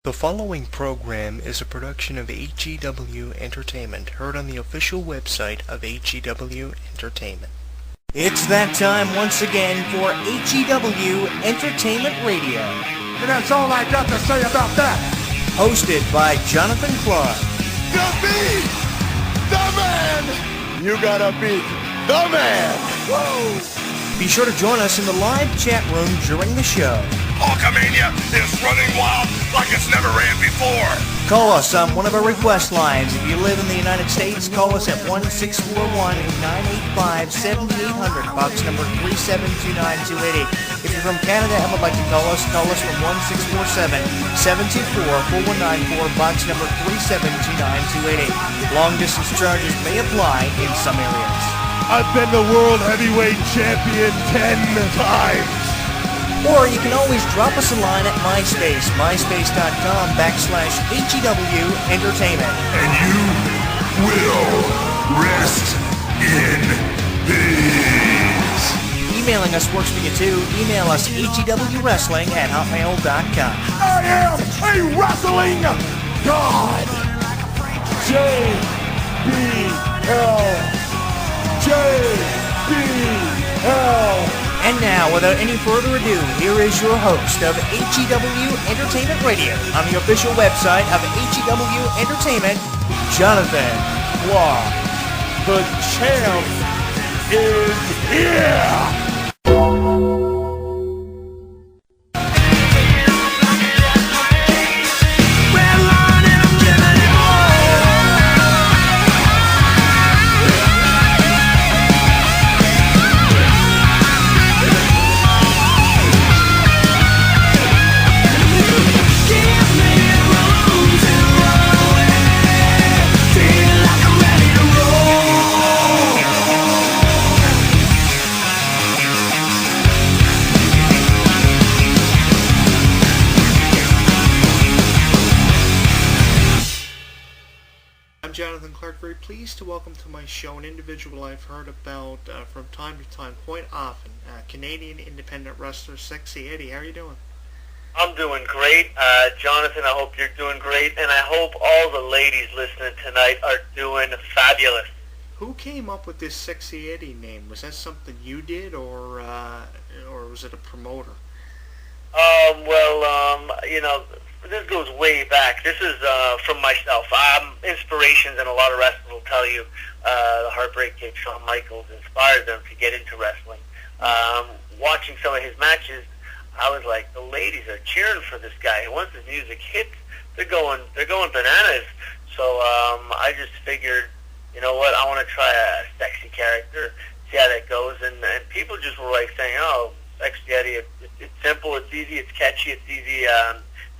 The following program is a production of HEW Entertainment, heard on the official website of HEW Entertainment. It's that time once again for HEW Entertainment Radio. And that's all I got to say about that. Hosted by Jonathan Clarke. To beat the man, you gotta beat the man. Whoa! Be sure to join us in the live chat room during the show. Hulkamania is running wild like it's never ran before. Call us on one of our request lines. If you live in the United States, call us at 1-641-985-7800, box number 3729280. If you're from Canada and would like to call us from 1-647-724-4194, box number 3729280. Long distance charges may apply in some areas. I've been the world heavyweight champion 10 times. Or you can always drop us a line at MySpace, myspace.com/HEW Entertainment. And you will rest in peace. Emailing us works for you too. Email us HEWWrestling@hotmail.com. I am a wrestling god. JBL. And now, without any further ado, here is your host of HEW Entertainment Radio on the official website of HEW Entertainment, Jonathan Clarke. The champ is here. Jonathan Clarke, very pleased to welcome to my show an individual I've heard about from time to time, quite often, Canadian independent wrestler Sexy Eddy. How are you doing? I'm doing great. Jonathan, I hope you're doing great, and I hope all the ladies listening tonight are doing fabulous. Who came up with this Sexy Eddy name? Was that something you did, or was it a promoter? This goes way back. This is from myself. Inspirations, and a lot of wrestlers will tell you the Heartbreak Kid, Shawn Michaels, inspired them to get into wrestling. Watching some of his matches, I was like, the ladies are cheering for this guy. Once his music hits, they're going bananas. So I just figured, you know what, I want to try a sexy character, see how that goes. And people just were like saying, oh, Sexy Eddy, it's simple, it's easy, it's catchy, it's easy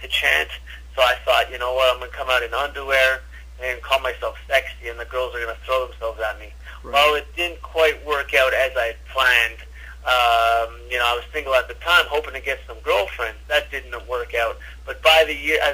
to chant. So I thought, you know what, I'm going to come out in underwear and call myself sexy, and the girls are going to throw themselves at me. Right. Well, it didn't quite work out as I had planned. I was single at the time, hoping to get some girlfriends. That didn't work out. But as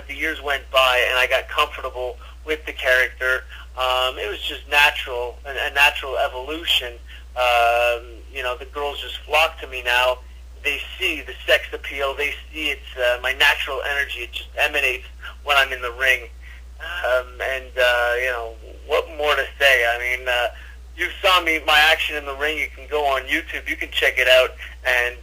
the years went by and I got comfortable with the character, it was just natural, a natural evolution. The girls just flock to me now. They see the sex appeal. They see it's my natural energy. It just emanates when I'm in the ring. What more to say? I mean, you saw my action in the ring. You can go on YouTube. You can check it out, and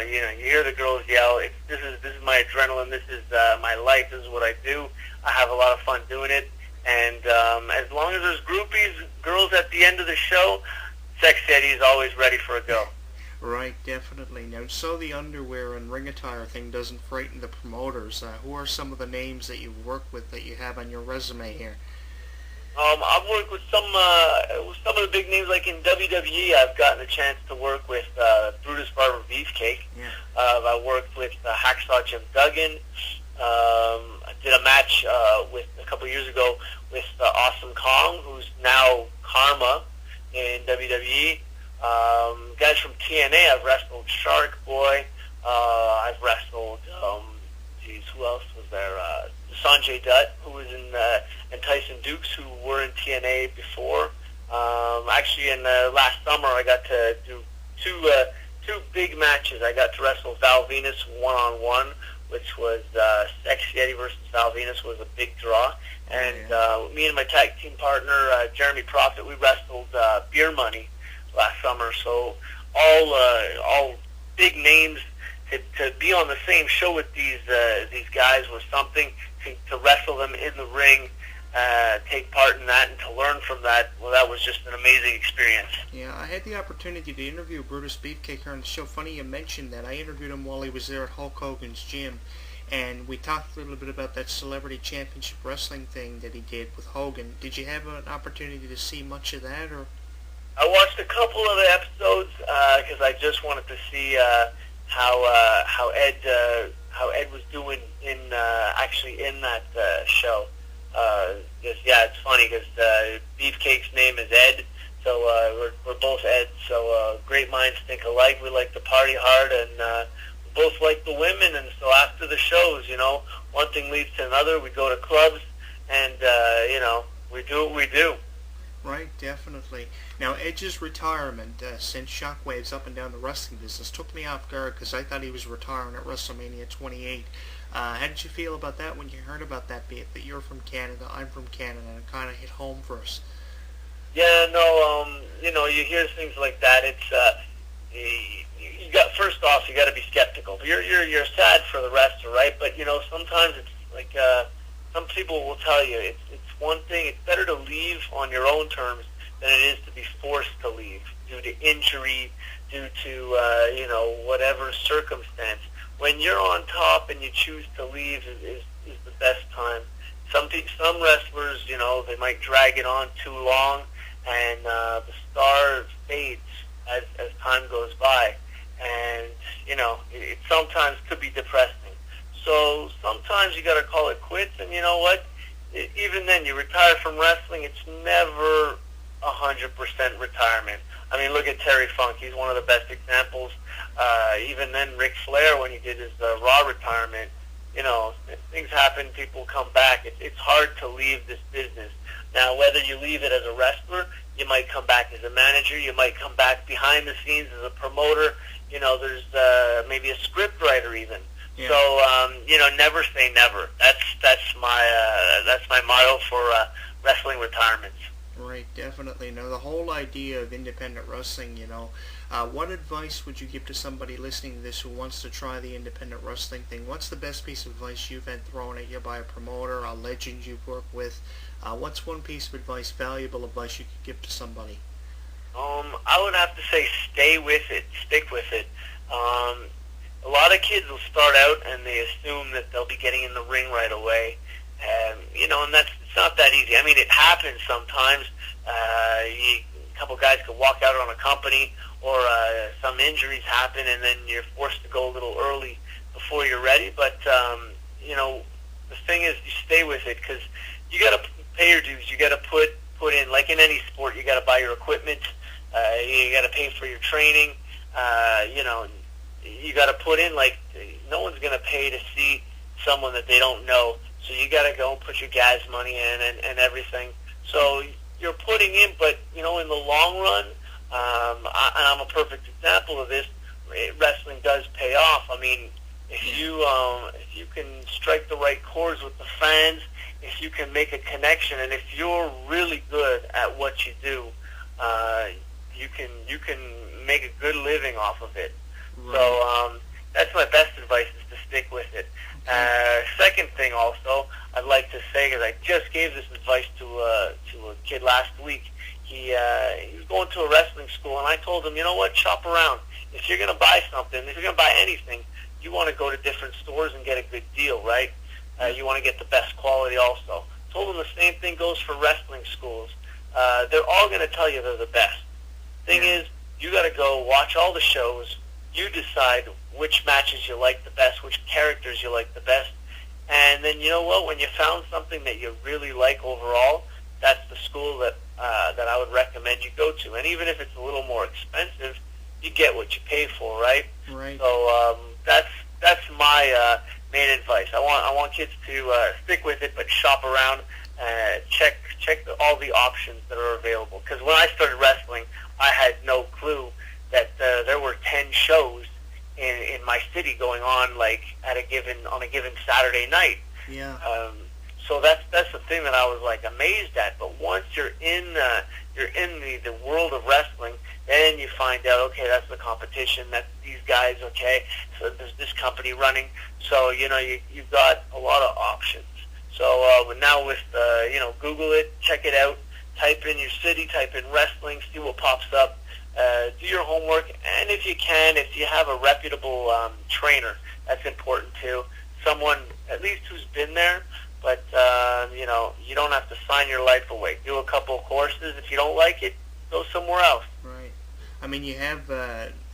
you hear the girls yell. This is my adrenaline. This is my life. This is what I do. I have a lot of fun doing it. And as long as there's groupies, girls at the end of the show, Sexy Eddy is always ready for a go. Right, definitely. Now, so the underwear and ring attire thing doesn't frighten the promoters. Who are some of the names that you've worked with that you have on your resume here? I've worked with some of the big names, like in WWE. I've gotten a chance to work with Brutus Barber Beefcake. Yeah. I worked with Hacksaw Jim Duggan. I did a match a couple years ago with Awesome Kong, who's now Karma in WWE. Guys from TNA, I've wrestled Shark Boy. I've wrestled, who else was there? Sanjay Dutt, who was and Tyson Dukes, who were in TNA before. Actually, in last summer, I got to do two big matches. I got to wrestle Val Venus one-on-one which was Sexy Eddy versus Val Venus, was a big draw. And me and my tag team partner, Jeremy Prophet, we wrestled Beer Money last summer. So all big names. To be on the same show with these guys was something. To wrestle them in the ring, take part in that, and to learn from that, well, that was just an amazing experience. Yeah, I had the opportunity to interview Brutus Beefcake here on the show. Funny you mentioned that. I interviewed him while he was there at Hulk Hogan's gym, and we talked a little bit about that Celebrity Championship Wrestling thing that he did with Hogan. Did you have an opportunity to see much of that, or? I watched a couple of the episodes because I just wanted to see how Ed was doing in that show. It's funny because Beefcake's name is Ed, so we're both Ed. So great minds think alike. We like to party hard, and we both like the women. And so after the shows, one thing leads to another. We go to clubs, and we do what we do. Right, definitely. Now, Edge's retirement sent shockwaves up and down the wrestling business. Took me off guard because I thought he was retiring at WrestleMania 28. How did you feel about that when you heard about that? Be it that you're from Canada, I'm from Canada, and it kind of hit home for us. Yeah, no, you hear things like that. It's you got, first off, you got to be skeptical. You're sad for the wrestler, right? But sometimes it's like some people will tell you it's one thing. It's better to leave on your own terms than it is to be forced to leave due to injury, due to whatever circumstance. When you're on top and you choose to leave is the best time. Some wrestlers, they might drag it on too long, and the star fades as time goes by, and it sometimes could be depressing. So sometimes you got to call it quits, and you know what? Even then, you retire from wrestling. It's never 100% retirement. I mean, look at Terry Funk. He's one of the best examples. Even then, Ric Flair, when he did his Raw retirement, things happen, people come back. It's hard to leave this business. Now, whether you leave it as a wrestler, you might come back as a manager, you might come back behind the scenes as a promoter. There's maybe a script writer even. Yeah. So, never say never. That's my motto for wrestling retirements. Right, definitely. Now, the whole idea of independent wrestling, what advice would you give to somebody listening to this who wants to try the independent wrestling thing? What's the best piece of advice you've had thrown at you by a promoter, a legend you've worked with? What's one piece of advice, valuable advice you could give to somebody? I would have to say stay with it, stick with it. A lot of kids will start out and they assume that they'll be getting in the ring right away. And it's not that easy. I mean, it happens sometimes. A couple guys could walk out on a company, or some injuries happen, and then you're forced to go a little early before you're ready. But, the thing is, you stay with it, because you got to pay your dues. You got to put in, like in any sport, you got to buy your equipment. You got to pay for your training. You got to put in, like, no one's going to pay to see someone that they don't know. So you got to go and put your gas money in and everything. So you're putting in, but, in the long run, and I'm a perfect example of this, wrestling does pay off. I mean, if you can strike the right chords with the fans, if you can make a connection, and if you're really good at what you do, you can make a good living off of it. Right. So that's my best advice, is to stick with it. Second thing also, I'd like to say, because I just gave this advice to a kid last week. He was going to a wrestling school, and I told him, you know what, shop around. If you're going to buy something, if you're going to buy anything, you want to go to different stores and get a good deal, right? You want to get the best quality also. Told him the same thing goes for wrestling schools. They're all going to tell you they're the best. Thing is, you got to go watch all the shows. You decide which matches you like the best, which characters you like the best, and then you know what? When you found something that you really like overall, that's the school that I would recommend you go to. And even if it's a little more expensive, you get what you pay for, right? Right. So that's my main advice. I want kids to stick with it, but shop around, check all the options that are available. Because when I started wrestling, I had no clue that there were 10 shows in my city going on like on a given Saturday night. Yeah. So that's the thing that I was like amazed at. But once you're in the world of wrestling, then you find out, okay, that's the competition. That's these guys. Okay, so there's this company running. So you've got a lot of options. So now with Google it, check it out, type in your city, type in wrestling, see what pops up. Do your homework, and if you can, if you have a reputable trainer, that's important too. Someone at least who's been there. But, you don't have to sign your life away. Do a couple of courses. If you don't like it, go somewhere else. Right. I mean, you have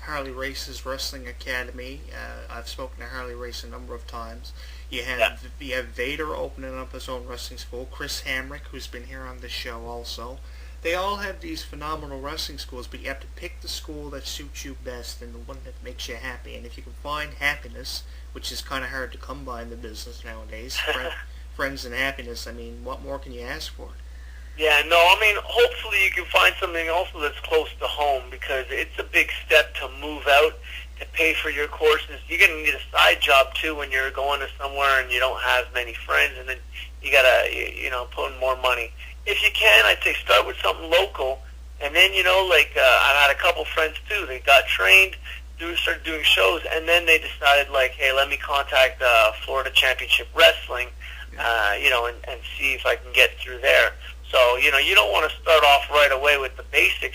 Harley Race's Wrestling Academy. I've spoken to Harley Race a number of times. You have Vader opening up his own wrestling school. Chris Hamrick, who's been here on the show also. They all have these phenomenal wrestling schools, but you have to pick the school that suits you best and the one that makes you happy. And if you can find happiness, which is kind of hard to come by in the business nowadays, friends and happiness, I mean, what more can you ask for? Yeah, no, I mean, hopefully you can find something also that's close to home, because it's a big step to move out, to pay for your courses. You're going to need a side job, too, when you're going to somewhere and you don't have many friends, and then you got to, put in more money. If you can, I'd say start with something local, and then, I had a couple friends, too. They got trained, started doing shows, and then they decided, like, hey, let me contact Florida Championship Wrestling, and see if I can get through there. So, you don't want to start off right away with the basics.